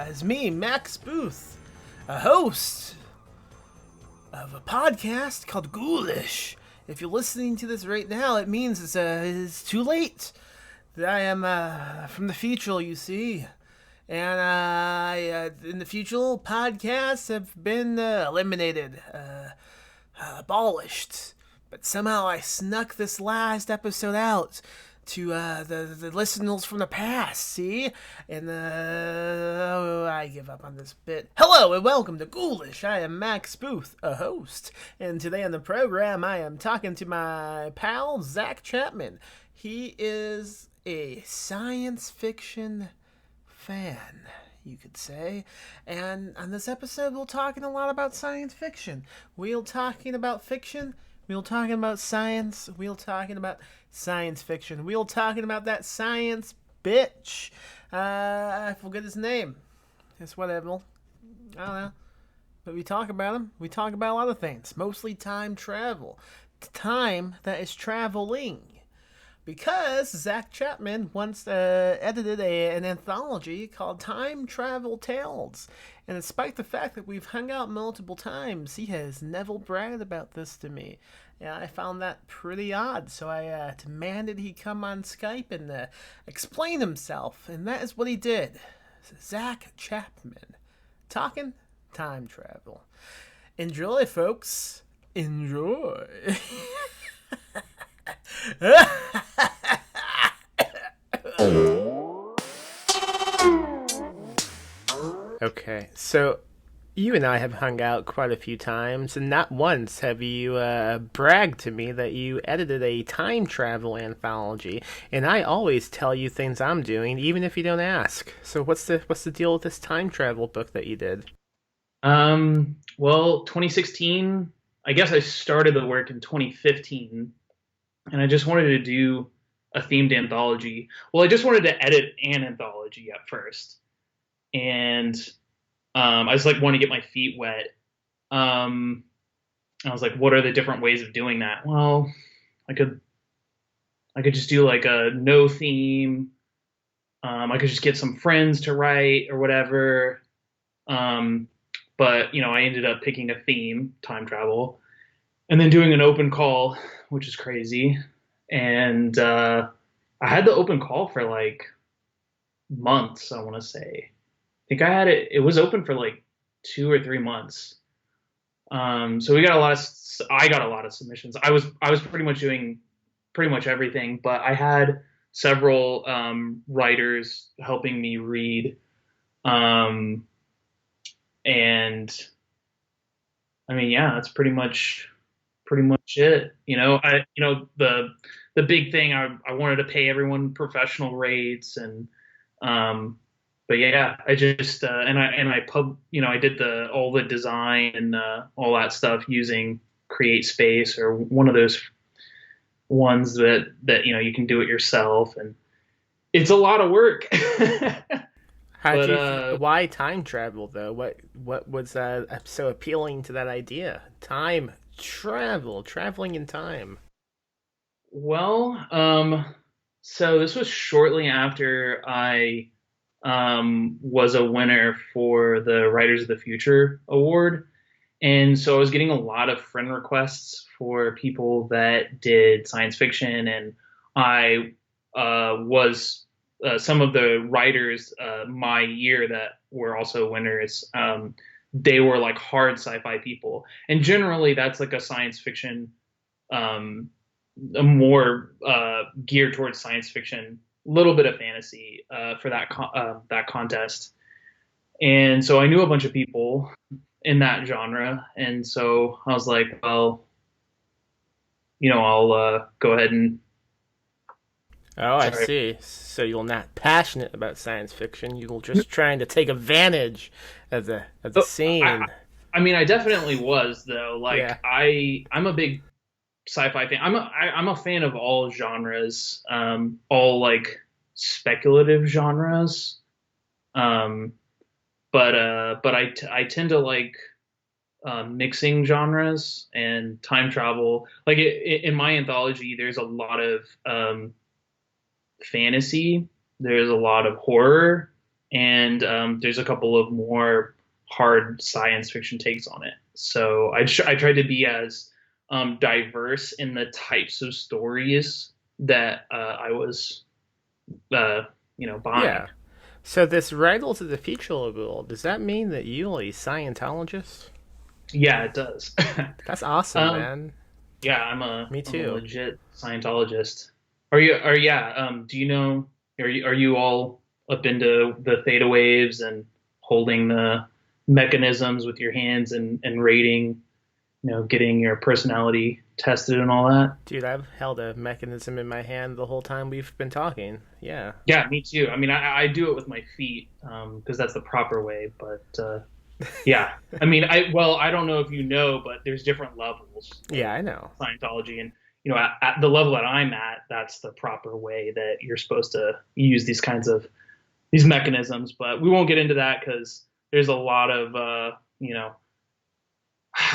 It's me, Max Booth, a host of a podcast called Ghoulish. If you're listening to this right now, it means it's too late. I am from the future, you see. And in the future, podcasts have been eliminated, abolished. But somehow I snuck this last episode out to the listeners from the past, see? And I give up on this bit. Hello and welcome to Ghoulish. I am Max Booth, a host. And today on the program, I am talking to my pal, Zach Chapman. He is a science fiction fan, you could say. And on this episode, we're talking a lot about science fiction. We're talking about fiction. We're talking about science. We're talking about science fiction. We're talking about that science bitch. I forget his name. It's whatever. I don't know. But we talk about him. We talk about a lot of things. Mostly time travel. Time that is traveling. Because Zach Chapman once edited an anthology called Time Travel Tales. And despite the fact that we've hung out multiple times, he has never bragged about this to me. Yeah, I found that pretty odd, so I demanded he come on Skype and explain himself. And that is what he did. Zach Chapman. Talking time travel. Enjoy, folks. Enjoy. Okay, so you and I have hung out quite a few times, and not once have you bragged to me that you edited a time travel anthology, and I always tell you things I'm doing, even if you don't ask. So what's the deal with this time travel book that you did? Well, 2016, I guess I started the work in 2015, and I just wanted to do a themed anthology. Well, I just wanted to edit an anthology at first. And I just want to get my feet wet. I was like, what are the different ways of doing that? Well, I could just do like a no theme. I could just get some friends to write or whatever. But I ended up picking a theme, time travel, and then doing an open call, which is crazy. And I had the open call for like months, I want to say. I think I had it was open for like 2 or 3 months. So I got a lot of submissions. I was pretty much doing pretty much everything, but I had several writers helping me read. And I mean, yeah, that's pretty much it. The big thing, I wanted to pay everyone professional rates, and but yeah, I just I did all the design and all that stuff using Create Space, or one of those ones that you can do it yourself, and it's a lot of work. Why time travel though? What was so appealing to that idea? Time travel, traveling in time. Well, so this was shortly after I was a winner for the Writers of the Future Award. And so I was getting a lot of friend requests for people that did science fiction. And I was some of the writers my year that were also winners. They were like hard sci-fi people. And generally that's like a science fiction, a more geared towards science fiction, little bit of fantasy for that contest. And so I knew a bunch of people in that genre, and so I was like, well, I'll go ahead and Oh, I sorry. see. So you're not passionate about science fiction. You're just trying to take advantage of the Oh, I, scene. I mean, I definitely was though. Yeah. Like, I'm a big sci-fi fan. I'm a fan of all genres, all like speculative genres. Um, but I tend to like mixing genres and time travel. Like in my anthology, there's a lot of fantasy, there's a lot of horror, and there's a couple of more hard science fiction takes on it. So I tried to be as diverse in the types of stories that I was, uh, buying. Yeah. So this Riddle to the Future world, does that mean that you're a Scientologist? Yeah, it does. That's awesome, um, man. yeah, Me I'm a too. legit Scientologist. Are you? Are Yeah? Do you know? Are you all up into the theta waves and holding the mechanisms with your hands and rating? Getting your personality tested and all that. Dude, I've held a mechanism in my hand the whole time we've been talking. Yeah. Yeah, me too. I mean, I do it with my feet because that's the proper way. But yeah, I mean, I don't know if you know, but there's different levels of Yeah, I know. Scientology, and at the level that I'm at, that's the proper way that you're supposed to use these mechanisms. But we won't get into that because there's a lot of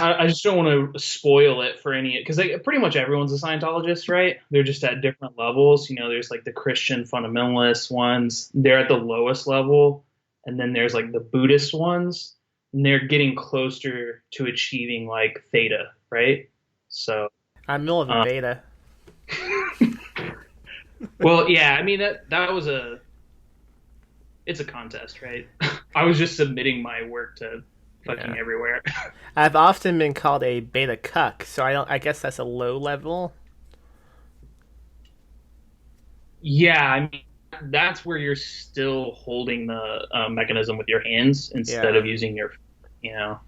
I just don't want to spoil it for any because like, pretty much everyone's a Scientologist, right? They're just at different levels. There's like the Christian fundamentalist ones; they're at the lowest level, and then there's like the Buddhist ones, and they're getting closer to achieving like theta, right? So, I'm more of a um, beta. well, yeah, I mean that was it's a contest, right? I was just submitting my work to fucking Yeah. everywhere. I've often been called a beta cuck, so I guess that's a low level. Yeah, I mean that's where you're still holding the mechanism with your hands instead Yeah. of using your, you know.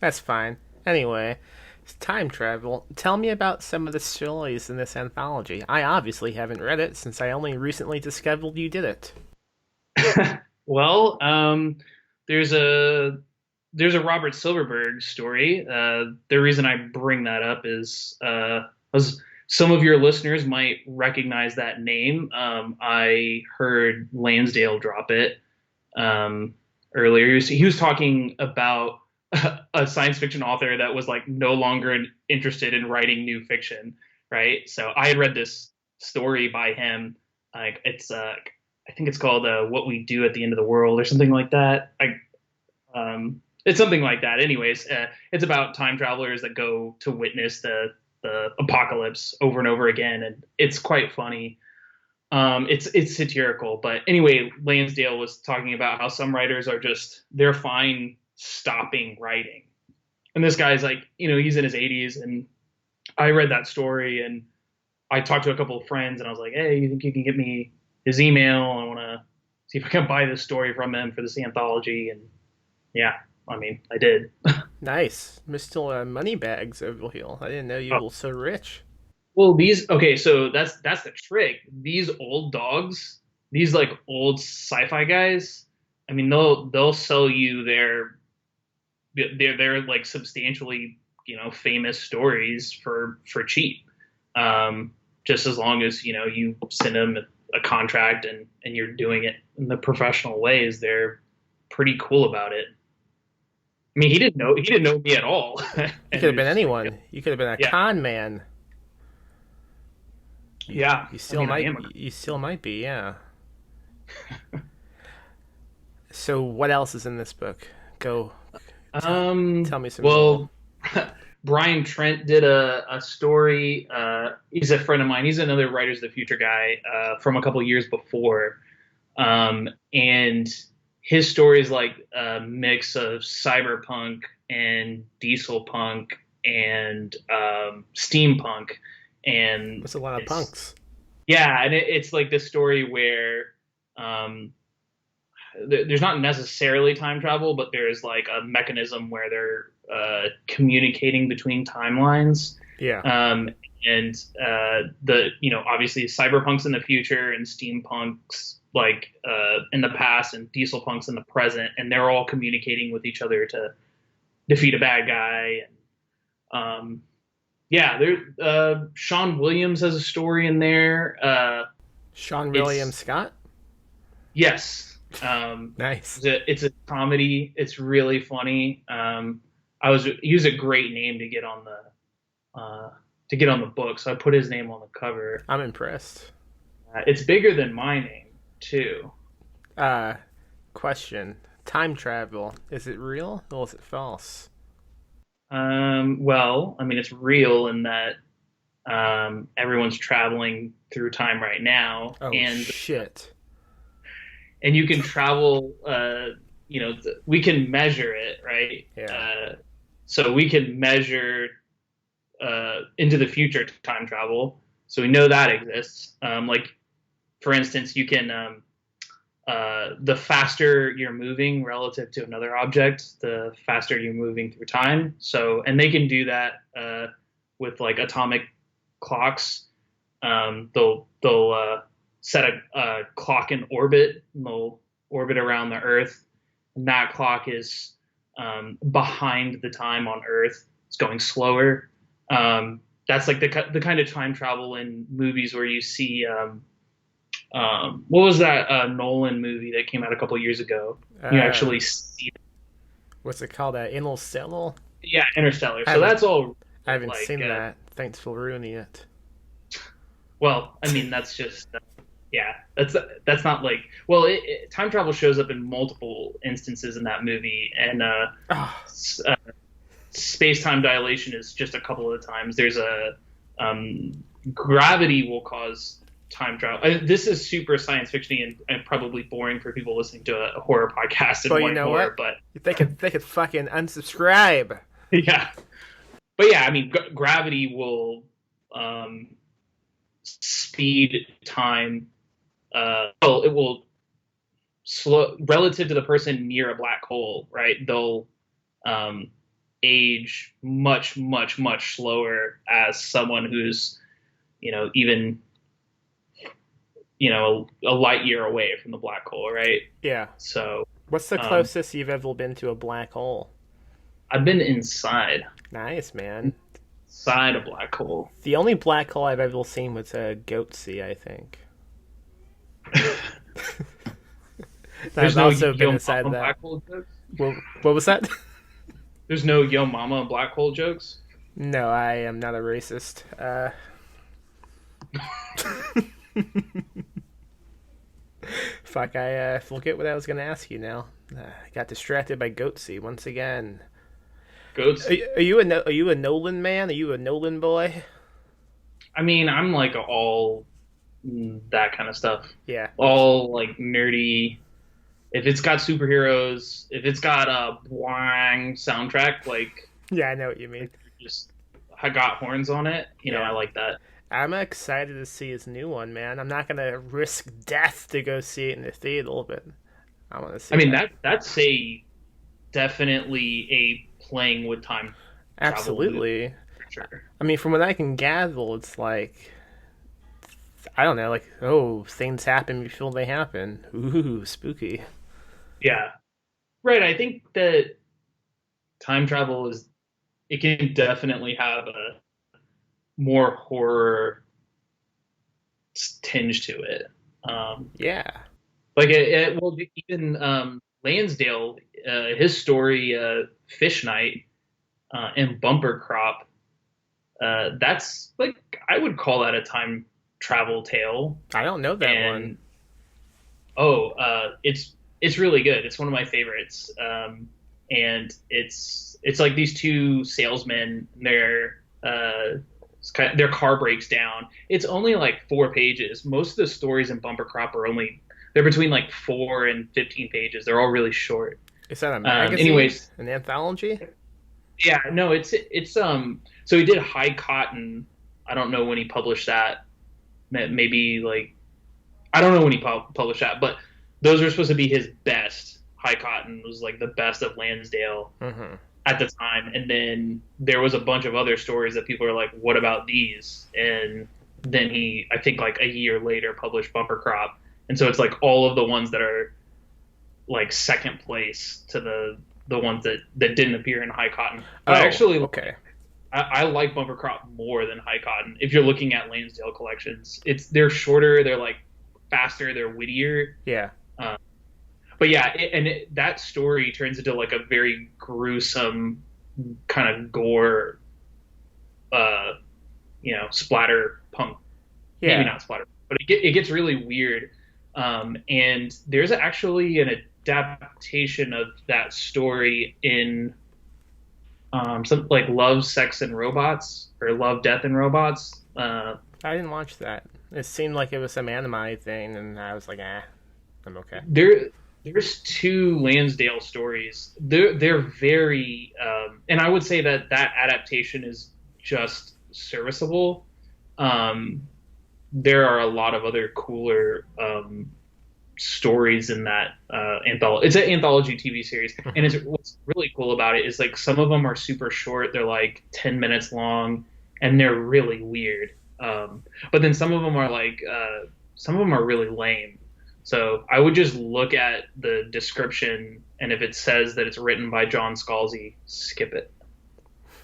That's fine. Anyway, it's time travel. Tell me about some of the stories in this anthology. I obviously haven't read it since I only recently discovered you did it. Well, there's a there's a Robert Silverberg story. The reason I bring that up is as some of your listeners might recognize that name. I heard Lansdale drop it um, earlier. He was talking about a science fiction author that was like no longer interested in writing new fiction, right? So I had read this story by him. Like I think it's called "What We Do at the End of the World" or something like that. It's something like that. Anyways, it's about time travelers that go to witness the apocalypse over and over again, and it's quite funny. It's satirical, but anyway, Lansdale was talking about how some writers are just they're fine stopping writing, and this guy's like, he's in his 80s, and I read that story, and I talked to a couple of friends, and I was like, hey, you think you can get me his email? I want to see if I can buy this story from him for this anthology, and yeah, I mean, I did. Nice. Mr. Moneybags over here. I didn't know you Oh, were so rich. well, okay, so that's the trick. These old dogs, these like old sci-fi guys, I mean, they'll sell you their like substantially, famous stories for cheap. Just as long as, you send them a contract and you're doing it in the professional ways, they're pretty cool about it. I mean, he didn't know me at all. You And could have it was been just like, anyone. You could have been a yeah, con man. You, yeah. you I still mean, I might. am. You still might be. Yeah. So what else is in this book? Go tell me some more. Well, Brian Trent did a story. He's a friend of mine. He's another Writers of the Future guy from a couple years before. And his story is like a mix of cyberpunk and diesel punk and steampunk. And That's a lot of it's, punks. yeah, and it's like this story where um, there's not necessarily time travel, but there's like a mechanism where they're communicating between timelines. Yeah. And obviously cyberpunk's in the future and steampunk's like in the past and dieselpunk's in the present, and they're all communicating with each other to defeat a bad guy. And Sean Williams has a story in there. Sean William Scott. Yes. Nice. It's a comedy. It's really funny. He was a great name to get on the book, so I put his name on the cover. I'm impressed. It's bigger than my name too. Question: time travel, is it real or is it false? Well, I mean, it's real in that everyone's traveling through time right now, Oh shit! And you can travel. We can measure it, right? Yeah. So we can measure into the future time travel. So we know that exists. Like, for instance, you can the faster you're moving relative to another object, the faster you're moving through time. So, and they can do that with like atomic clocks. They'll set a clock in orbit, and they'll orbit around the Earth, and that clock is behind the time on Earth. It's going slower. That's like the kind of time travel in movies where you see what was that Nolan movie that came out a couple years ago? You actually see what's it called? Interstellar? Yeah, Interstellar. So that's all. I haven't seen that. Thanks for ruining it. Well, I mean, that's just that's not like, well, time travel shows up in multiple instances in that movie, and space-time dilation is just a couple of the times. There's a gravity will cause time travel. This is super science fiction and probably boring for people listening to a horror podcast. And you know horror, what? But they could fucking unsubscribe. Yeah, but yeah, I mean, gravity will speed time. It will slow relative to the person near a black hole, right? They'll age much, much, much slower as someone who's, even, a light year away from the black hole, right? Yeah. So what's the closest you've ever been to a black hole? I've been inside. Nice, man. Inside a black hole. The only black hole I've ever seen was a Goatsea, I think. There's I've no also been Yo inside Mama that. black hole jokes? What was that? There's no Yo Mama black hole jokes? No, I am not a racist. Fuck, I forget what I was going to ask you now. I got distracted by Goatsea once again. Goats? Are you a Nolan man? Are you a Nolan boy? I mean, I'm like all that kind of stuff. Yeah. All like nerdy. If it's got superheroes, if it's got a boing soundtrack, like, yeah, I know what you mean. Just I got horns on it. Yeah. I like that. I'm excited to see his new one, man. I'm not gonna risk death to go see it in the theater, but I want to see. I mean, that's definitely a playing with time. Absolutely. For sure. I mean, from what I can gather, it's like, I don't know, like, oh, things happen before they happen. Ooh, spooky. Yeah. Right. I think that time travel it can definitely have a more horror tinge to it. Yeah. Like well, even Lansdale, his story, Fish Night, and Bumper Crop, that's like, I would call that a time travel tale. I don't know that one. Oh, it's really good. It's one of my favorites. And it's like these two salesmen, their car breaks down. It's only like 4 pages. Most of the stories in Bumper Crop they're between like 4 and 15 pages. They're all really short. Is that a magazine? Anyways, an anthology? Yeah, no, it's so he did High Cotton. I don't know when he published that. Maybe like, I don't know when he published that, but those were supposed to be his best. High Cotton was like the best of Lansdale Hmm. at the time, and then there was a bunch of other stories that people are like, "What about these?" And then he, I think, like a year later, published Bumper Crop, and so it's like all of the ones that are like second place to the ones that didn't appear in High Cotton. But Oh, actually, okay. I like Bumper Crop more than High Cotton. If you're looking at Lansdale collections, they're shorter, they're like faster, they're wittier. Yeah. Uh, but yeah, that story turns into like a very gruesome kind of gore, uh, splatter punk. Maybe Yeah. not splatter, but it gets really weird. And there's actually an adaptation of that story in something like Love, Sex, and Robots or Love, Death, and Robots. I didn't watch that. It seemed like it was some anime thing, and I was like, I'm okay. there there's two Lansdale stories. They're very and I would say that adaptation is just serviceable. Um, there are a lot of other cooler stories in that anthology. It's an anthology TV series, and Hmm. it's what's really cool about it is like some of them are super short. They're like 10 minutes long, and they're really weird. But then some of them are really lame. So I would just look at the description, and if it says that it's written by John Scalzi, skip it.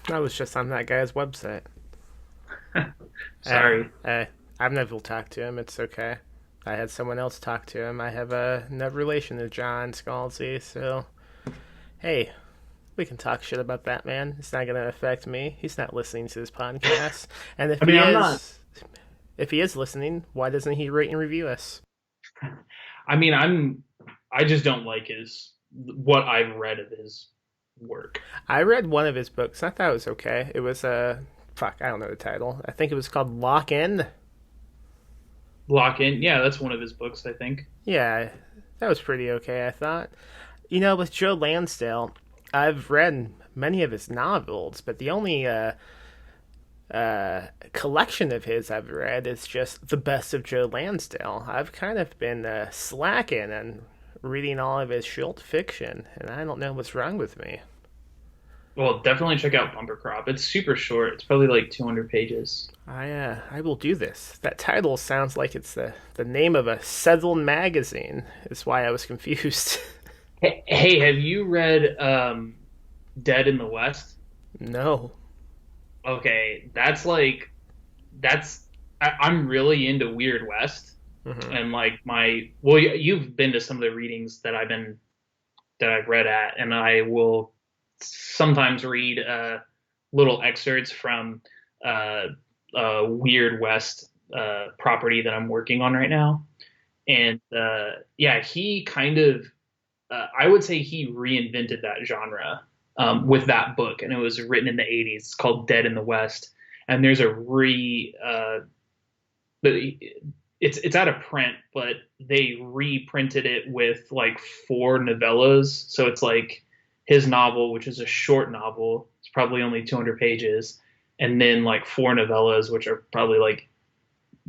I was just on that guy's website. Uh, Sorry. uh, I've never talked to him. It's okay. I had someone else talk to him. I have no relation to John Scalzi, so hey, we can talk shit about that man. It's not gonna affect me. He's not listening to this podcast, and I mean, I'm not. if he is listening, why doesn't he rate and review us? I mean, I just don't like his what I've read of his work. I read one of his books. I thought it was okay. It was fuck, I don't know the title. I think it was called Lock In. Lock In, yeah, that's one of his books, I think. Yeah, that was pretty okay. I thought. You know, with Joe Lansdale, I've read many of his novels, but the only collection of his I've read is just The Best of Joe Lansdale. I've kind of been slacking and reading all of his short fiction, and I don't know what's wrong with me. Well, definitely check out Bumper Crop. It's super short. It's probably like 200 pages. I will do this. That title sounds like it's the name of a Southern magazine. Is why I was confused. Hey, have you read Dead in the West? No. Okay, that's I'm really into Weird West Hmm. and like well, you've been to some of the readings that I've read at, and I will sometimes read little excerpts from uh, Weird West property that I'm working on right now. And yeah, he kind of, I would say he reinvented that genre with that book, and it was written in the 80s. It's called Dead in the West, and there's a but it's out of print, but they reprinted it with like four novellas. So it's like his novel, which is a short novel, it's probably only 200 pages, and then like four novellas, which are probably like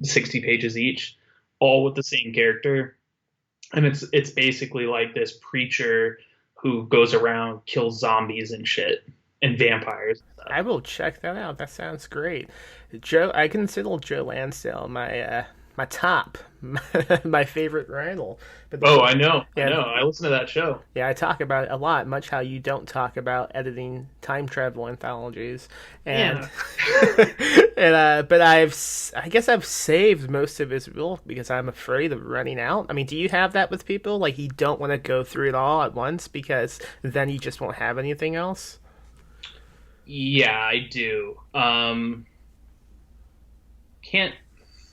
60 pages each, all with the same character. And it's basically like this preacher who goes around kills zombies and shit and vampires and stuff. I will check that out. That sounds great. Joe, I consider Joe Lansdale my top, my favorite rival. But Oh, the I yeah know. I listen to that show. yeah I talk about it a lot, much how you don't talk about editing time travel anthologies, and Yeah. and but I guess I've saved most of his book because I'm afraid of running out. I mean, do you have that with people? Like you don't want to go through it all at once because then you just won't have anything else. Yeah, I do. Can't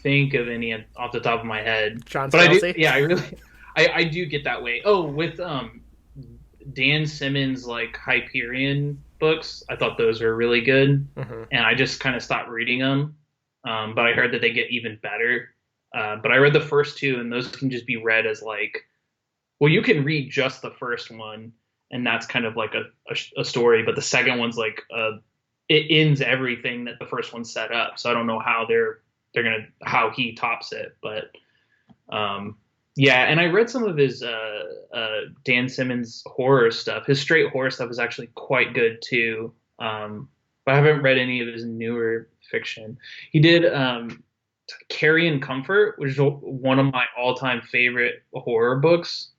think of any off the top of my head, John but I do. Scalzi. Yeah, I do get that way. Oh, with Dan Simmons like Hyperion books, I thought those were really good, Hmm. and I just kind of stopped reading them. But I heard that they get even better. But I read the first two, and those can just be read as like, well, you can read just the first one, and that's kind of like a story. But the second one's like it ends everything that the first one set up. So I don't know how they're gonna how he tops it, but um, Yeah, and I read some of his Dan Simmons horror stuff. His straight horror stuff is actually quite good too. But I haven't read any of his newer fiction. He did Carrie and Comfort, which is one of my all-time favorite horror books.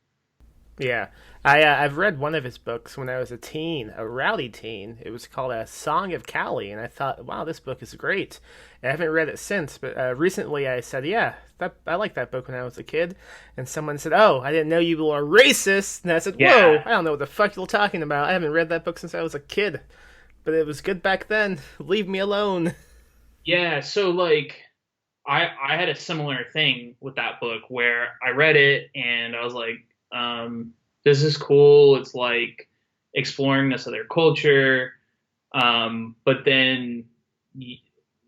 Yeah, I've read one of his books when I was a teen, a rowdy teen. It was called A Song of Cowley, and I thought, wow, this book is great. I haven't read it since, but recently I said, yeah, I liked that book when I was a kid. And someone said, oh, I didn't know you were a racist. And I said, whoa, Yeah, I don't know what the fuck you're talking about. I haven't read that book since I was a kid, but it was good back then. Leave me alone. yeah. So like, I had a similar thing with that book where I read it and I was like, this is cool. It's like exploring this other culture. But then,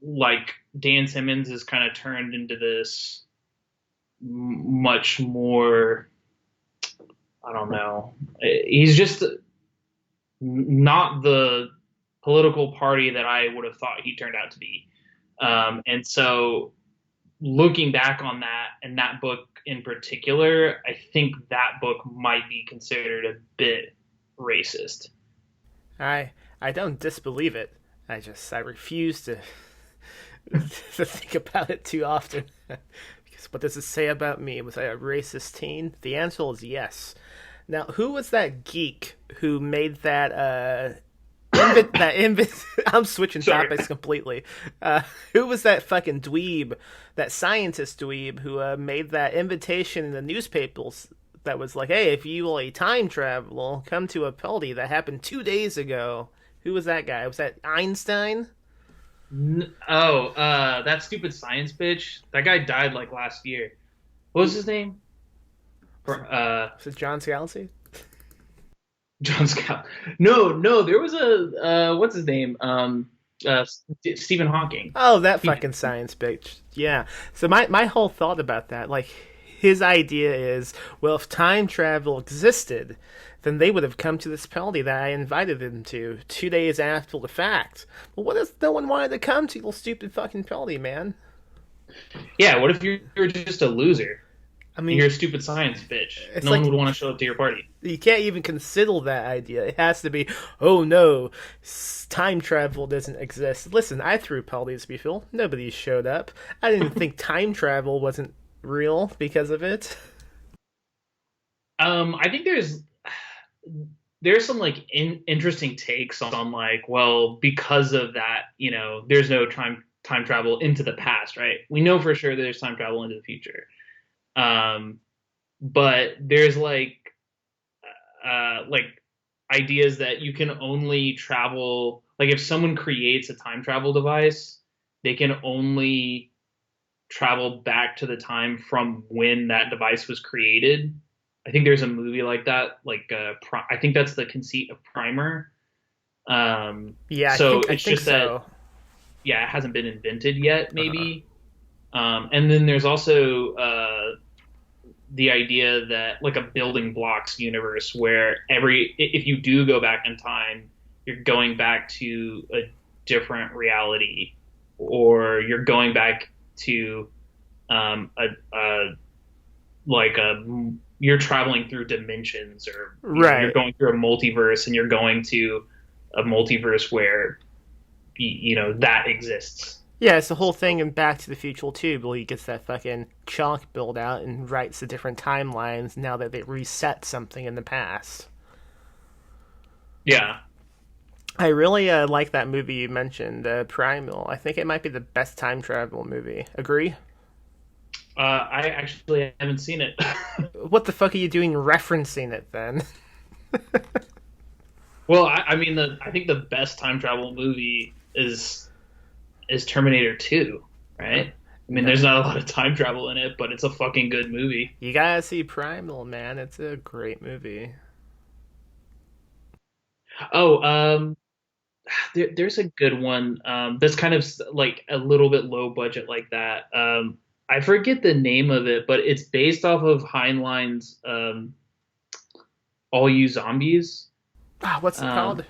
like Dan Simmons is kind of turned into this much more. I don't know. He's just not the political party that I would have thought he turned out to be. And so, looking back on that and that book in particular, I think that book might be considered a bit racist. I I don't disbelieve it. I refuse to to think about it too often. Because what does it say about me? Was I a racist teen? The answer is yes. Now, who was that geek who made that I'm switching Sorry. topics completely. Who was that fucking dweeb, that scientist dweeb who made that invitation in the newspapers that was like, hey, if you will a time traveler, come to a party that happened 2 days ago. Who was that guy? Was that Einstein? That stupid science bitch. That guy died like last year. What was his name? Was it John Scalzi? John Scott. No, no, there was a what's his name? Stephen Hawking. Oh, that He, fucking science bitch. Yeah. So my whole thought about that, like his idea is, well, if time travel existed, then they would have come to this party that I invited them to 2 days after the fact. Well, what if no one wanted to come to your stupid fucking party, man? yeah, what if you're just a loser? I You're mean, a stupid science bitch. it's No one like would want to show up to your party. you can't even consider that idea. It has to be, oh no, time travel doesn't exist. Listen, I threw parties before. Nobody showed up. I didn't think time travel wasn't real because of it. I think there's some like interesting takes on like, well, because of that, there's no time travel into the past, right? We know for sure there's time travel into the future. Um, but there's like ideas that you can only travel, like if someone creates a time travel device, they can only travel back to the time from when that device was created. I think there's a movie like that, like I think that's the conceit of Primer. Yeah, So I it's think just that, so. yeah, it hasn't been invented yet, Uh-huh. maybe. And then there's also the idea that like a building blocks universe where if you do go back in time, you're going back to a different reality, or you're going back to a like a you're traveling through dimensions, or you're Right. going through a multiverse, and you're going to a multiverse where that exists. Yeah, it's the whole thing in Back to the Future too, where he gets that fucking chalk build out and writes the different timelines now that they reset something in the past. Yeah. I really like that movie you mentioned, Primal. I think it might be the best time travel movie. Agree? I actually haven't seen it. What the fuck are you doing referencing it then? Well, I mean, I think the best time travel movie is Terminator 2, right? I mean, there's not a lot of time travel in it, but it's a fucking good movie. You gotta see Primal, man. It's a great movie. Oh, there's a good one that's kind of like a little bit low budget like that. I forget the name of it, but it's based off of Heinlein's All You Zombies. Ah, what's it called?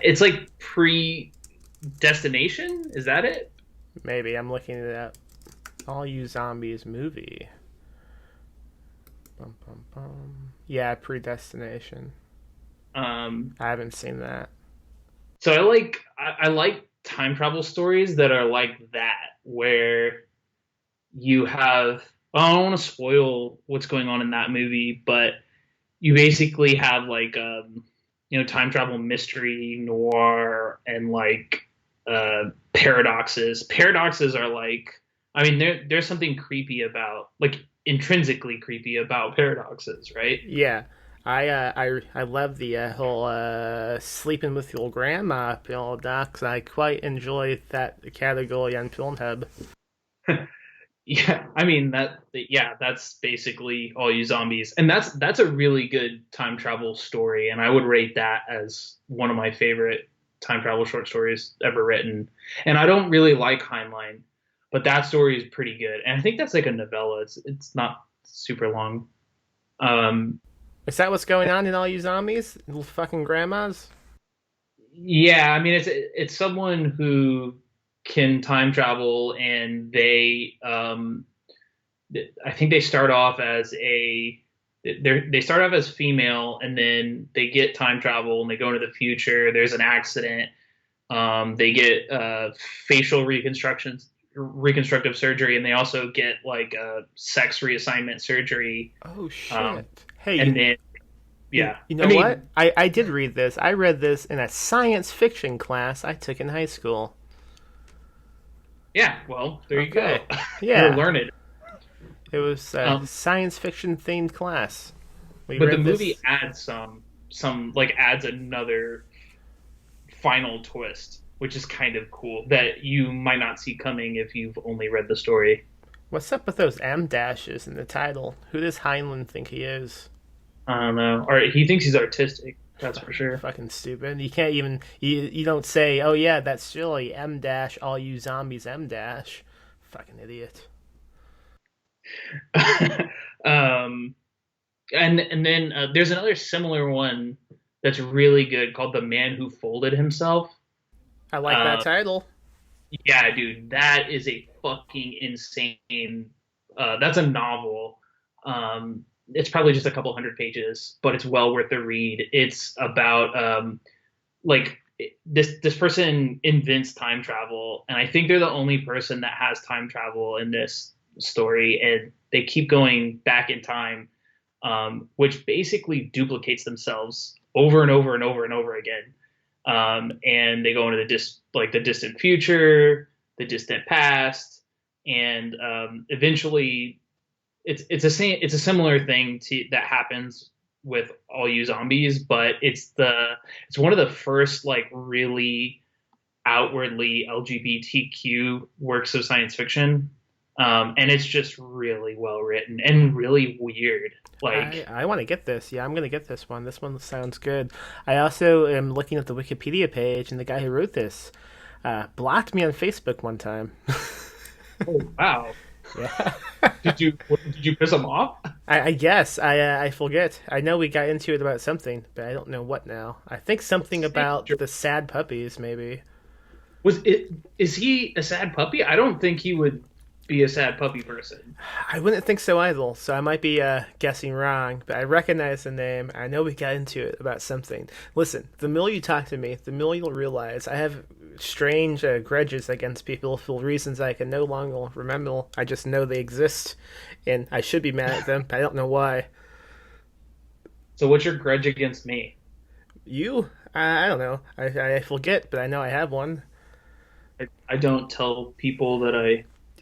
It's like Predestination. Is that it? Maybe I'm looking it up. All You Zombies movie. Bum, bum, bum. Yeah, Predestination. Um, I haven't seen that. so I like time travel stories that are like that, where you have, well, I don't want to spoil what's going on in that movie, but you basically have like time travel mystery noir and like paradoxes. Paradoxes are like, I mean, there's something creepy about, like, intrinsically creepy about paradoxes, right? Yeah, I love the whole sleeping with your grandma paradox. I quite enjoy that category on Pornhub. Yeah, I mean yeah, that's basically all you zombies. And that's a really good time travel story, and I would rate that as one of my favorite time travel short stories ever written. And I don't really like Heinlein, but that story is pretty good. And I think that's like a novella. It's not super long. Um Is that what's going on in all you zombies? Little fucking grandmas? yeah, I mean it's someone who can time travel, and I think they start off as they start off as female, and then they get time travel and they go into the future. There's an accident. They get facial reconstructive surgery, and they also get like sex reassignment surgery. Oh Um, shit! Hey, and then yeah, you I know what? mean, I did read this. I read this in a science fiction class I took in high school. yeah. Well, there you go. Okay, You're yeah, learned. it was a Um, science fiction themed class. We but the read movie this. adds some like adds another final twist, which is kind of cool that you might not see coming if you've only read the story. What's up with those M dashes in the title? Who does Heinlein think he is? I don't know. Or he thinks he's artistic, that's for sure. Fucking stupid. You can't even you don't say, "Oh yeah, that's silly." M dash all you zombies M dash. Fucking idiot. um, and then there's another similar one that's really good called "The Man Who Folded Himself." I like that Uh, title. yeah, dude, that is a fucking insane. That's a novel. It's probably just a couple hundred pages, but it's well worth the read. It's about like this person invents time travel, and I think they're the only person that has time travel in this story, and they keep going back in time, which basically duplicates themselves over and over and over and over again. And they go into the distant future, the distant past, and eventually it's a similar thing to that happens with all you zombies, but it's one of the first like really outwardly LGBTQ works of science fiction. And it's just really well written and really weird. Like, I want to get this. Yeah, I'm gonna get this one. This one sounds good. I also am looking at the Wikipedia page, and the guy who wrote this blocked me on Facebook one time. oh wow, Yeah. did you piss him off? I guess I forget. I know we got into it about something, but I don't know what now. I think something about the sad puppies, maybe. Is he a sad puppy? I don't think he would be a sad puppy person. I wouldn't think so either, so I might be guessing wrong, but I recognize the name. I know we got into it about something. Listen, the more you talk to me, the more you'll realize I have strange grudges against people for reasons I can no longer remember. I just know they exist, and I should be mad at them, but I don't know why. So what's your grudge against me? You? I don't know. I forget, but I know I have one. I don't tell people that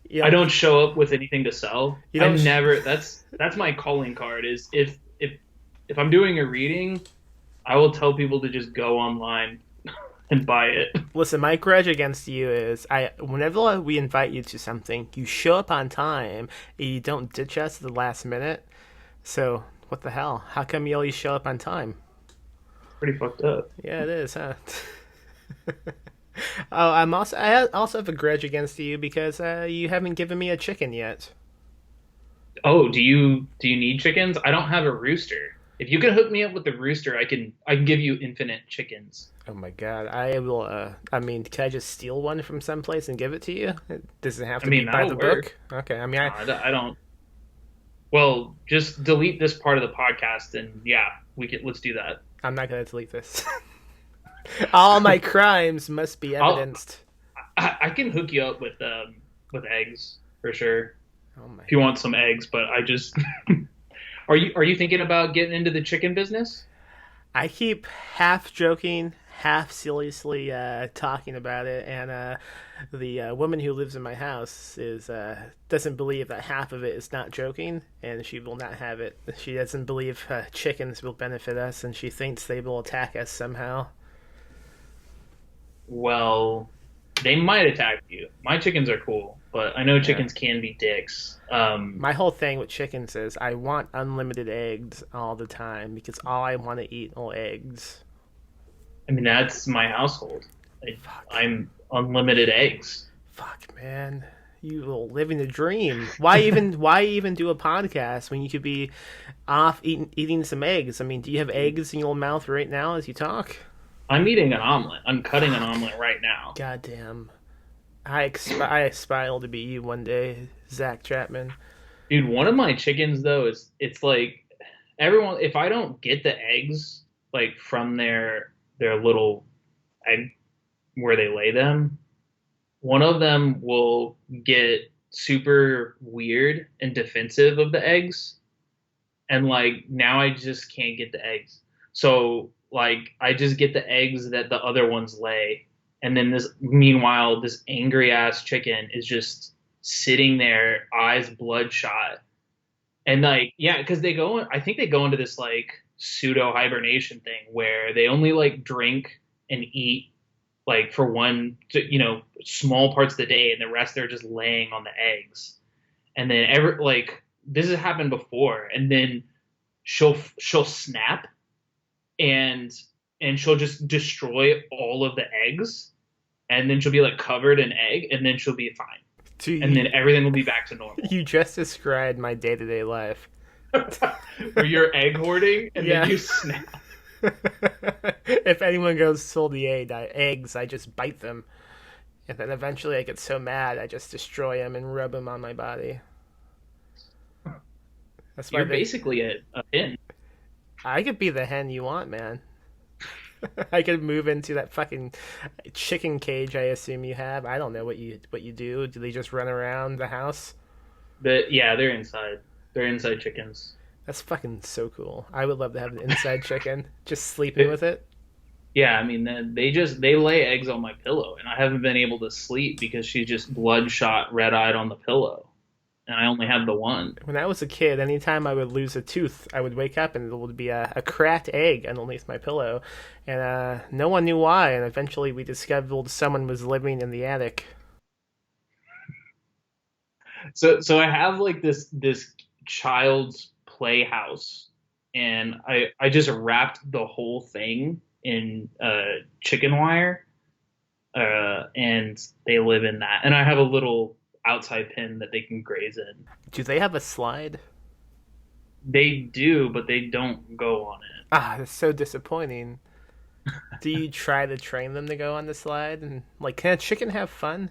You I don't. don't show up with anything to sell. You I don't. never. That's my calling card. Is if I'm doing a reading, I will tell people to just go online and buy it. Listen, my grudge against you is I whenever we invite you to something, you show up on time and you don't ditch us at the last minute. So what the hell? How come you always show up on time? Pretty fucked up. Yeah, it is, huh? Oh, I also have a grudge against you because you haven't given me a chicken yet. Oh, do you need chickens? I don't have a rooster. If you can hook me up with the rooster, I can give you infinite chickens. Oh my god, I will. I mean, can I just steal one from someplace and give it to you? Does it have I to be mean, by that'll the work. book? Okay, I mean, I don't. Well, just delete this part of the podcast, and yeah, let's do that. I'm not gonna delete this. All my crimes must be I'll evidenced. I can hook you up with eggs for sure Oh my if you want god. some eggs. But I just are you thinking about getting into the chicken business? I keep half joking, half seriously talking about it, and the woman who lives in my house is doesn't believe that half of it is not joking, and she will not have it. She doesn't believe chickens will benefit us, and she thinks they will attack us somehow. Well, they might attack you. My chickens are cool, but I know Yeah. chickens can be dicks. My whole thing with chickens is I want unlimited eggs all the time because all I want to eat are eggs. I mean, that's my household. Fuck. I'm unlimited eggs. Fuck, man. You will living the dream. Why even do a podcast when you could be off eating some eggs? I mean, do you have eggs in your mouth right now as you talk? I'm eating an omelet. I'm cutting an Fuck. omelet right now. Goddamn. I aspire to be you one day, Zach Chapman. Dude, one of my chickens though is it's like everyone if I don't get the eggs like from their little egg where they lay them, one of them will get super weird and defensive of the eggs, and like now I just can't get the eggs. So like I just get the eggs that the other ones lay, and then this meanwhile this angry ass chicken is just sitting there, eyes bloodshot, and like yeah, because I think they go into this like pseudo hibernation thing where they only like drink and eat like for small parts of the day, and the rest they're just laying on the eggs. And then ever like this has happened before, and then she'll snap and she'll just destroy all of the eggs, and then she'll be like covered in egg, and then she'll be fine, Do and then you, everything will be back to normal. you just described my day to day life. Where you're egg hoarding and then Yeah. you snap. If anyone goes sold the eggs, I just bite them, and then eventually I get so mad I just destroy them and rub them on my body. That's why You're they. basically a pin. I could be the hen you want, man. I could move into that fucking chicken cage. I assume you have. I don't know what you do. Do they just run around the house? But yeah, they're inside. They're inside chickens. That's fucking so cool. I would love to have an inside chicken just sleeping with it. Yeah, I mean, they lay eggs on my pillow, and I haven't been able to sleep because she's just bloodshot, red eyed on the pillow, and I only have the one. When I was a kid, anytime I would lose a tooth, I would wake up and there would be a cracked egg underneath my pillow, and no one knew why. And eventually, we discovered someone was living in the attic. So I have like this child's playhouse, and I just wrapped the whole thing in chicken wire, and they live in that. And I have a little outside pen that they can graze in. Do they have a slide? They do, but they don't go on it. Ah, that's so disappointing. Do you try to train them to go on the slide? And like, can a chicken have fun?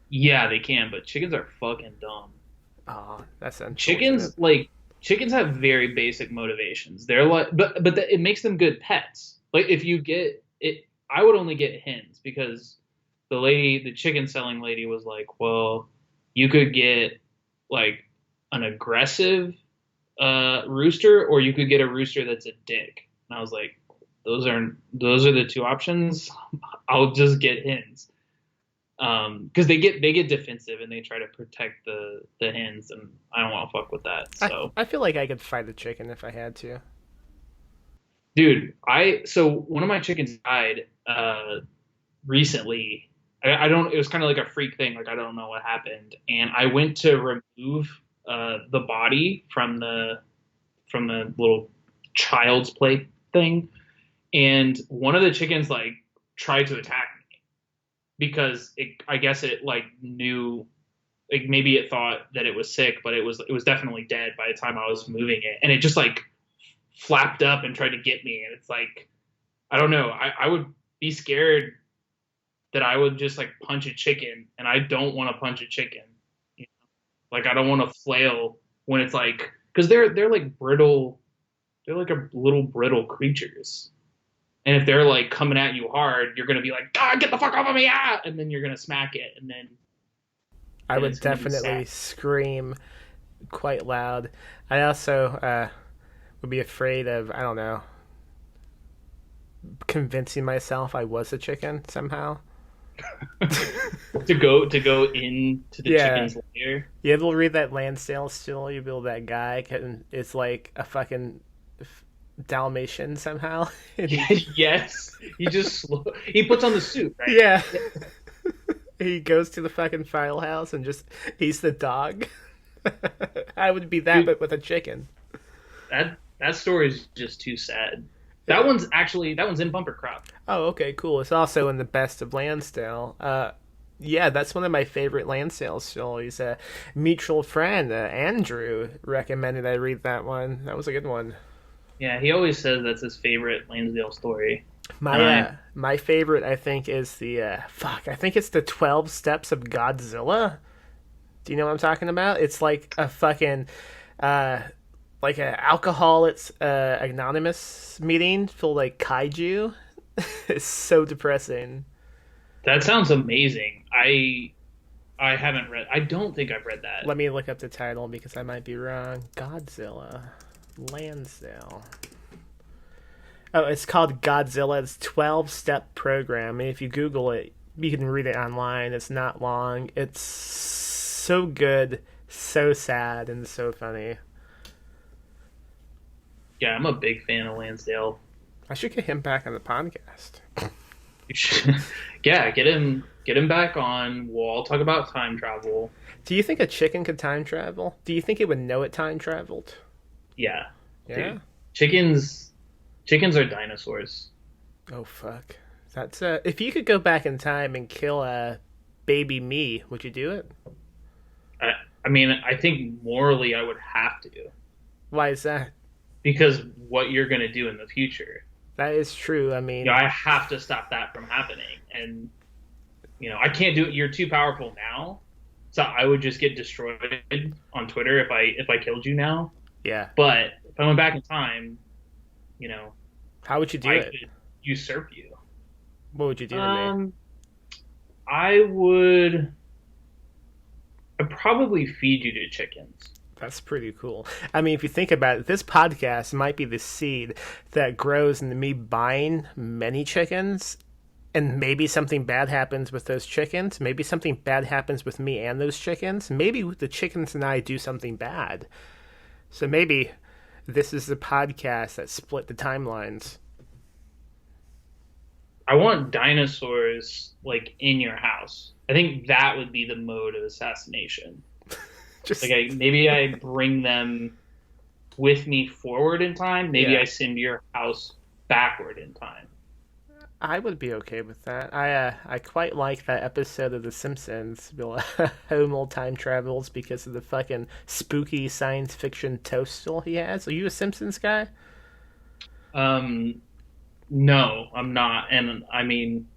Yeah, they can, but chickens are fucking dumb. Oh, that's unfortunate. Chickens have very basic motivations. They're like, it makes them good pets. Like if you get it, I would only get hens because the chicken selling lady was like, well, you could get like an aggressive rooster, or you could get a rooster that's a dick. And I was like, those are the two options. I'll just get hens. Because they get defensive and they try to protect the hens, and I don't want to fuck with that. I So, I feel like I could fight a chicken if I had to. dude, so one of my chickens died recently. I don't. It was kind of like a freak thing. Like I don't know what happened, and I went to remove the body from the little child's play thing, and one of the chickens like tried to attack me because I guess it like knew, like maybe it thought that it was sick, but it was definitely dead by the time I was moving it, and it just like flapped up and tried to get me, and it's like I don't know, I would be scared that I would just like punch a chicken, and I don't want to punch a chicken, you know? Like I don't want to flail when it's like, because they're like brittle, they're like a little brittle creatures. And if they're like coming at you hard, you're gonna be like, "God, get the fuck off of me!" Ah! And then you're gonna smack it, and I then would it's gonna be definitely sad. scream quite loud. I also would be afraid of, I don't know, convincing myself I was a chicken somehow. To go into the Yeah. chicken's lair. You ever read that Lansdale story? You build that guy, and it's like a fucking Dalmatian somehow. And Yes, he puts on the suit, right? yeah. He goes to the fucking file house and just, he's the dog. I would be that, Dude, but with a chicken. that story is just too sad. Yeah. That one's in Bumper Crop. Oh, okay, cool. It's also in the Best of Lansdale. Yeah, that's one of my favorite Lansdale stories. A mutual friend, Andrew, recommended I read that one. That was a good one. Yeah, he always says that's his favorite Lansdale story, and My I my favorite, I think, is the fuck. I think it's the 12 Steps of Godzilla. Do you know what I'm talking about? It's like a fucking uh like a alcoholics anonymous meeting for like kaiju. It's so depressing. that sounds amazing. I haven't read. I don't think I've read that. Let me look up the title because I might be wrong. Godzilla Lansdale. Oh, it's called Godzilla's 12-step program. And if you Google it, you can read it online. It's not long. It's so good, so sad, and so funny. Yeah, I'm a big fan of Lansdale. I should get him back on the podcast. You should, yeah, get him back on. We'll all talk about time travel. Do you think a chicken could time travel? Do you think it would know it time traveled? Yeah, Yeah? dude. Chickens are dinosaurs. Oh, fuck. That's if you could go back in time and kill baby me, would you do it? I, I mean, I think morally I would have to Why is that? because what you're gonna do in the future. That is true. I mean, I have to stop that from happening. And I can't do it. You're too powerful now, so I would just get destroyed on Twitter if I killed you now. yeah. But if I went back in time, you know, How would you do I it? could usurp you. What would you do to me? Um, I would. I'd probably feed you to chickens. That's pretty cool. I mean, if you think about it, this podcast might be the seed that grows into me buying many chickens, and maybe something bad happens with those chickens. Maybe something bad happens with me and those chickens. Maybe the chickens and I do something bad. So maybe this is the podcast that split the timelines. I want dinosaurs like in your house. I think that would be the mode of assassination. Just Like maybe I bring them with me forward in time. Maybe yeah, I send your house backward in time. I would be okay with that. I quite like that episode of The Simpsons. Homo time travels because of the fucking spooky science fiction toadstool he has. Are you a Simpsons guy? Um, no, I'm not. And I mean,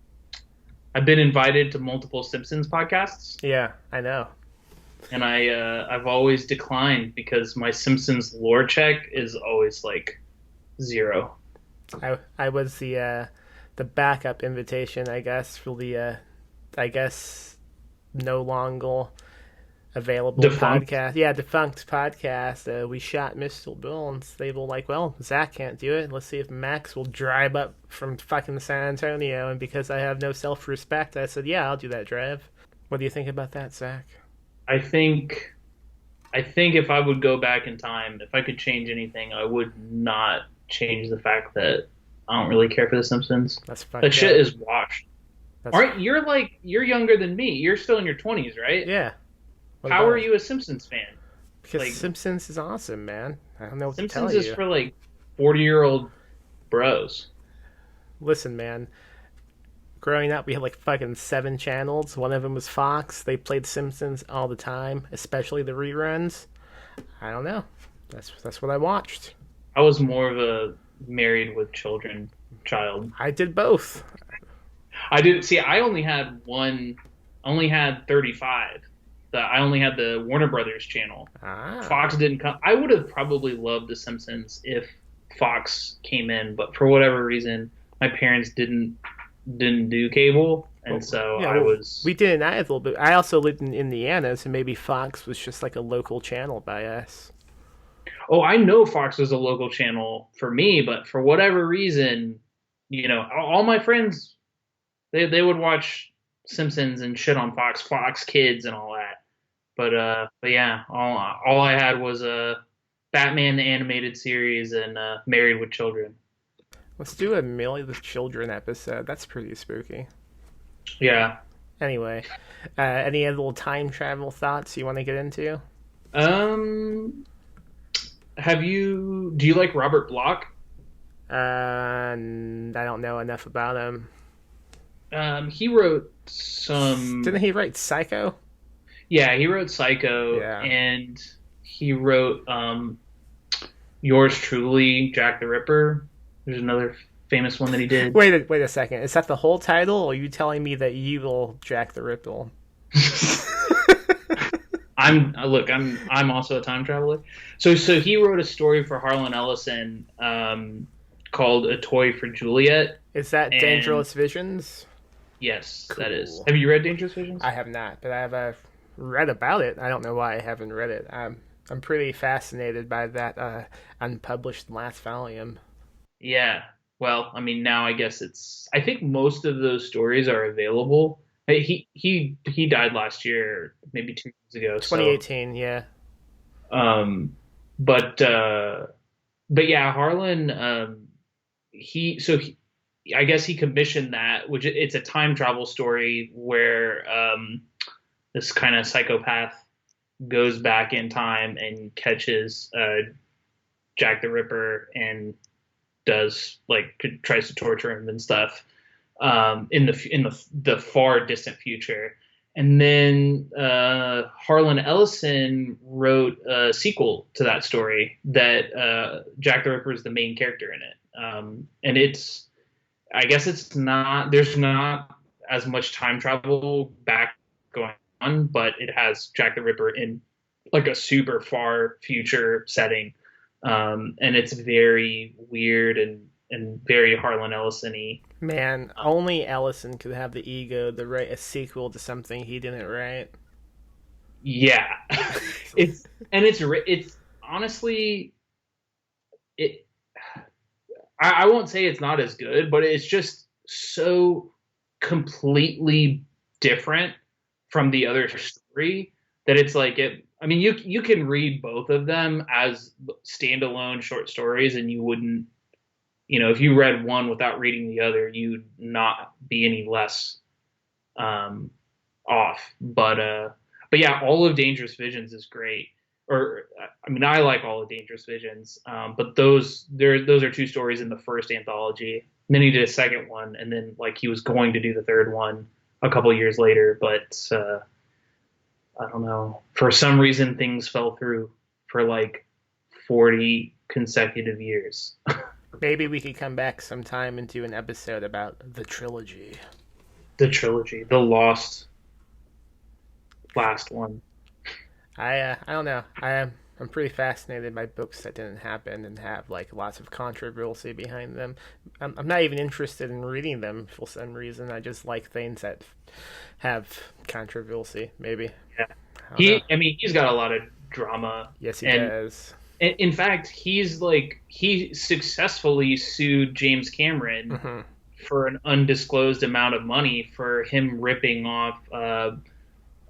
I've been invited to multiple Simpsons podcasts, Yeah, I know. and I've always declined because my Simpsons lore check is always like zero. I was the backup invitation, I guess, for the I guess no longer available Defunct. podcast. Yeah, defunct podcast. We shot Mr. Bill, and they were like, "Well, Zach can't do it. Let's see if Max will drive up from fucking San Antonio." And because I have no self-respect, I said, "Yeah, I'll do that drive." What do you think about that, Zach? I think I think if I would go back in time, if I could change anything, I would not change the fact that I don't really care for The Simpsons. That's That fucked shit up. is washed. That's Aren't you're younger than me? You're still in your 20s, right? yeah. What How about are it? you a Simpsons fan? Because Like Simpsons is awesome, man. I don't know what to tell Simpsons is you. for like 40-year-old bros. Listen, man. Growing up, we had like fucking 7 channels. One of them was Fox. They played Simpsons all the time, especially the reruns. I don't know. That's what I watched. I was more of a married with children child. I did both. I did see I only had 35. I only had the Warner Brothers channel. Ah. Fox didn't come. I would have probably loved The Simpsons if Fox came in, but for whatever reason, my parents didn't do cable, and so I was. We didn't either, but I also lived in Indiana, so maybe Fox was just like a local channel by us. Oh, I know Fox was a local channel for me, but for whatever reason, all my friends they would watch Simpsons and shit on Fox Kids and all that. But yeah, all I had was Batman the animated series and Married with Children. Let's do a Millie with Children episode. That's pretty spooky. Yeah. Anyway, any other little time travel thoughts you want to get into? Um, do you like Robert Bloch? I don't know enough about him. He wrote some. Didn't he write Psycho? Yeah, he wrote Psycho, Yeah. and he wrote Yours Truly, Jack the Ripper. There's another famous one that he did. Wait a second. Is that the whole title, or are you telling me that you will Jack the Ripper? I'm also a time traveler. So he wrote a story for Harlan Ellison called A Toy for Juliet. Is that Dangerous Visions? Yes, Cool. that is. Have you read Dangerous Visions? I have not, but I have read about it. I don't know why I haven't read it. I'm pretty fascinated by that unpublished last volume. Yeah. Well, I mean, now I guess I think most of those stories are available. He died last year, maybe 2 years ago. 2018, yeah. Um, but yeah, Harlan. I guess he commissioned that, which it's a time travel story where this kind of psychopath goes back in time and catches Jack the Ripper and tries to torture him and stuff in the far distant future. And then Harlan Ellison wrote a sequel to that story that Jack the Ripper is the main character in it, and I guess there's not as much time travel back going on, but it has Jack the Ripper in like a super far future setting. And it's very weird and very Harlan Ellison-y. Man, only Ellison could have the ego to write a sequel to something he didn't write. Yeah. it's honestly, I won't say it's not as good, but it's just so completely different from the other story that it's like I mean, you can read both of them as standalone short stories, and you wouldn't, if you read one without reading the other, you'd not be any less off. But yeah, all of Dangerous Visions is great. Or I mean, I like all of Dangerous Visions, but those are two stories in the first anthology. And then he did a second one, and then he was going to do the third one a couple years later, but I don't know. For some reason, things fell through for 40 consecutive years. Maybe we could come back sometime and do an episode about the trilogy. The trilogy, the last one. I don't know. I'm pretty fascinated by books that didn't happen and have lots of controversy behind them. I'm not even interested in reading them for some reason. I just like things that have controversy. Maybe. Yeah. He's got a lot of drama. Yes, he does. In fact, he successfully sued James Cameron for an undisclosed amount of money for him ripping off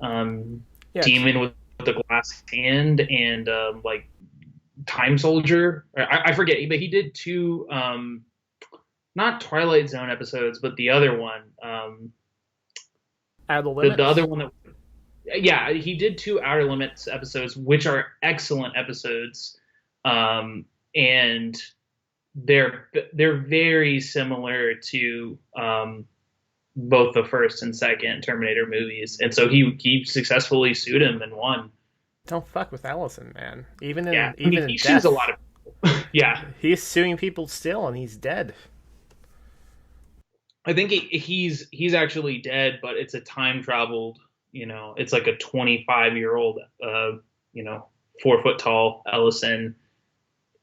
Demon with the Glass Hand and Time Soldier. I forget, but he did two not Twilight Zone episodes, but the other one. Outer Limits? The other one he did two Outer Limits episodes, which are excellent episodes, and they're very similar to both the first and second Terminator movies, and so he successfully sued him and won. Don't fuck with Ellison, man. Even in he death, sues a lot of people. Yeah, he's suing people still, and he's dead. I think he's actually dead, but it's a time traveled it's like a 25-year-old, 4 foot tall Ellison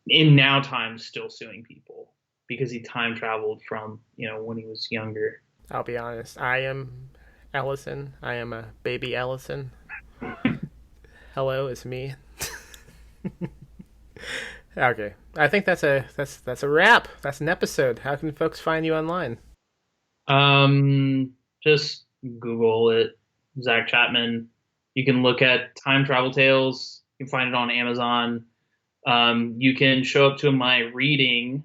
in now time still suing people because he time traveled from, when he was younger. I'll be honest. I am Ellison. I am a baby Ellison. Hello, it's me. Okay, I think that's a wrap. That's an episode. How can folks find you online? Just Google it, Zach Chapman. You can look at Time Travel Tales. You can find it on Amazon. You can show up to my reading,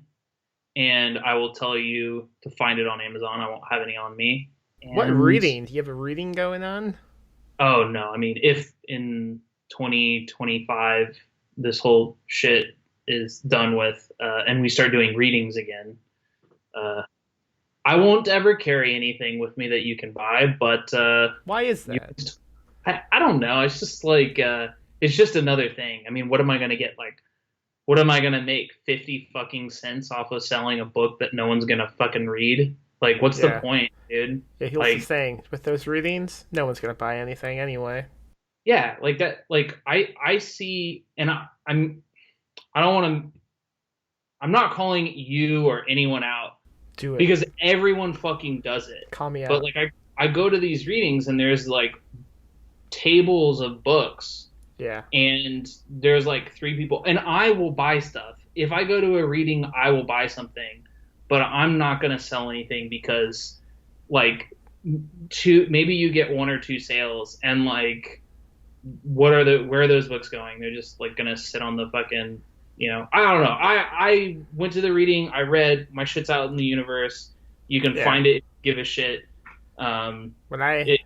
and I will tell you to find it on Amazon. I won't have any on me. And... What reading? Do you have a reading going on? Oh, no. I mean, if in 2025 this whole shit is done with, and we start doing readings again, I won't ever carry anything with me that you can buy, but... Why is that? I don't know. It's just like, it's just another thing. I mean, what am I going to get? Like, what am I going to make 50 fucking cents off of selling a book that no one's going to fucking read? Like, what's the point, dude? Yeah, he was saying, with those readings, no one's going to buy anything anyway. Yeah, like that, like, I see, and I'm not calling you or anyone out. Do it. Because everyone fucking does it. Call me out. But, like, I go to these readings, and there's, like, tables of books. Yeah. And there's, like, 3 people. And I will buy stuff. If I go to a reading, I will buy something. But I'm not going to sell anything because, like, maybe you get 1 or 2 sales. And, like, where are those books going? They're just, like, going to sit on the fucking... I don't know. I went to the reading. I read. My shit's out in the universe. You can find it. Give a shit. When I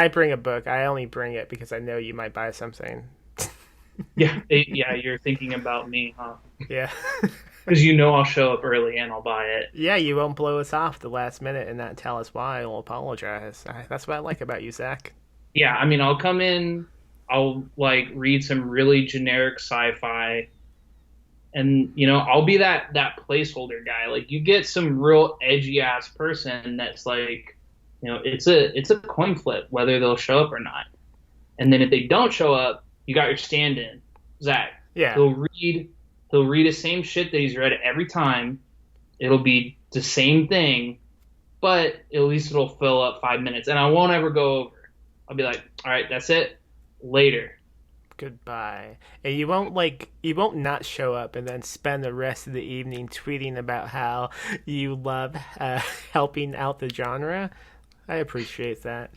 bring a book, I only bring it because I know you might buy something. Yeah. You're thinking about me, huh? Yeah. Because I'll show up early and I'll buy it. Yeah, you won't blow us off the last minute and not tell us why. We'll apologize. That's what I like about you, Zach. Yeah, I mean, I'll come in. I'll read some really generic sci-fi. And, I'll be that placeholder guy. Like, you get some real edgy-ass person that's like, it's a coin flip whether they'll show up or not. And then if they don't show up, you got your stand-in, Zach. Yeah. He'll read the same shit that he's read every time. It'll be the same thing, but at least it'll fill up 5 minutes. And I won't ever go over. I'll be like, all right, that's it. Later. Goodbye. And you won't not show up and then spend the rest of the evening tweeting about how you love helping out the genre. I appreciate that.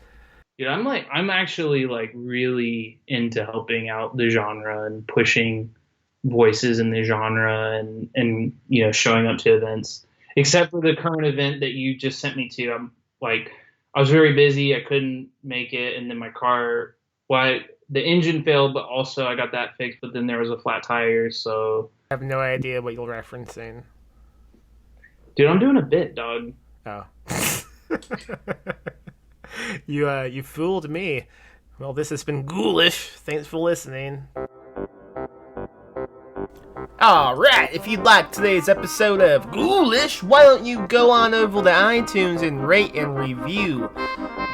Dude, I'm actually really into helping out the genre and pushing voices in the genre and showing up to events. Except for the current event that you just sent me to. I was very busy, I couldn't make it, and then my car the engine failed, but also I got that fixed, but then there was a flat tire, so... I have no idea what you're referencing. Dude, I'm doing a bit, dog. Oh. You fooled me. Well, this has been Ghoulish. Thanks for listening. Alright, if you liked today's episode of Ghoulish, why don't you go on over to iTunes and rate and review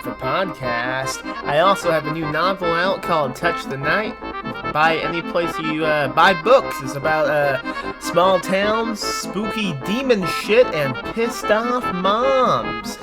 the podcast. I also have a new novel out called Touch the Night. Buy any place you buy books. It's about small towns, spooky demon shit, and pissed off moms.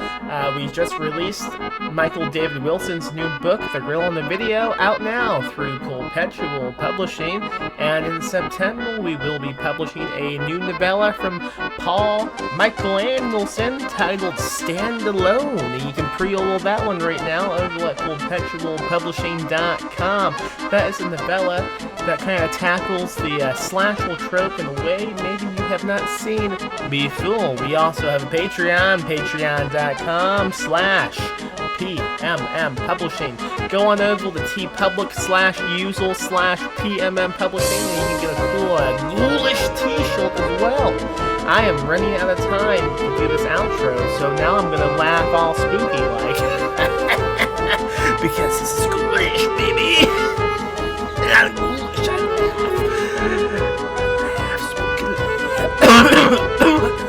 We just released Michael David Wilson's new book, The Grill and the Video, out now through Perpetual Publishing. And in September, we will be publishing a new novella from Paul Michael Anderson titled Stand Alone. And you can pre-order that one right now over at perpetualpublishing.com. That is a novella that kind of tackles the slasher trope in a way maybe you have not seen before. We also have a Patreon, patreon.com/PMM Publishing. Go on over to tpublic/user/PMM Publishing and you can get a cool Ghoulish t-shirt as well. I am running out of time to do this outro, so now I'm gonna laugh all spooky like. Because this is Ghoulish, baby! Not Ghoulish, I laugh.